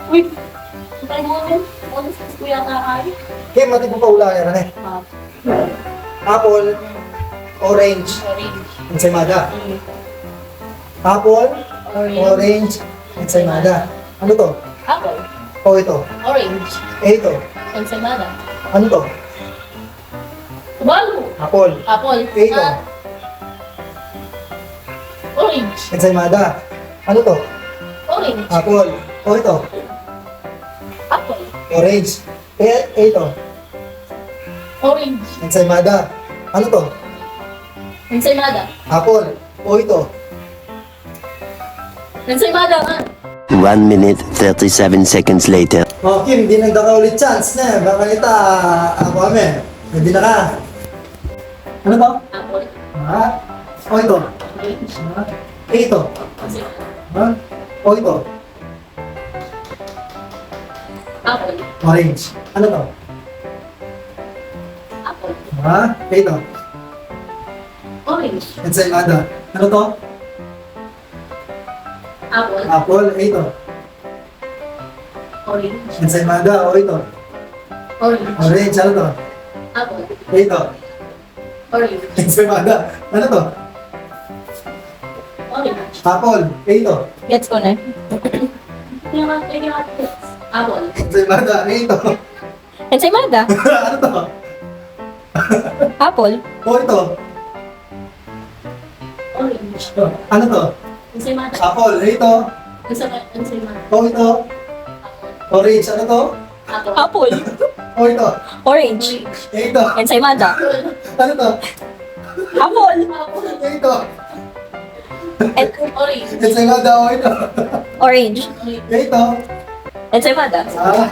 Uy! Tayo mo rin. Oras ko kuya kakain. Kim, mati po pa ula yan, ano eh? Apple, orange, Orange. ensaymada. Mm. Apple, Orange. orange, ensaymada. Ano to? Apple. O ito. Orange. Ito. Ensaymada. Ano to? Tubago. Apple. Apple. Ito. Ah, orange. Ensaymada. Ano to? Orange. Apple. O ito. Apple. Orange. Ito. Orange. Ensaymada. Ano to? Ensaymada. Apple. O ito. Ensaymada nga. 1 minute 37 seconds later. O Kim, hindi nagdaka ulit chance na. Baka kita, ako kami. Hindi na ka. Ano to? Apple. Ha? O ito. Orange. Ha? Ito. Ensaymada. Ha? O ito. Apple. Orange. Ano to? Apple. Ha? Ito. Orange. Ensaymada. Ano to? Apple. Apple. Ito. Orange. Ensaymada. O ito. Orange. Orange. Ano to? Apple. Ito. Orange. Ensaymada. Ano to? Orange. Apple. Ito. Gets ko na. Apple. Ensaymada. Ito. Ensaymada. Ano to? Apple. O ito. Orange. Ano to? Ensaymada. Apple. Ito. Ensaymada. O ito. Orange. Ano to? Apple. Apple. O ito. Orange. Ito. Ensaymada. Ano to? Apple. Ito. Orange. Ensaymada. O ito. Orange. Ito. Ensaymada. Ah.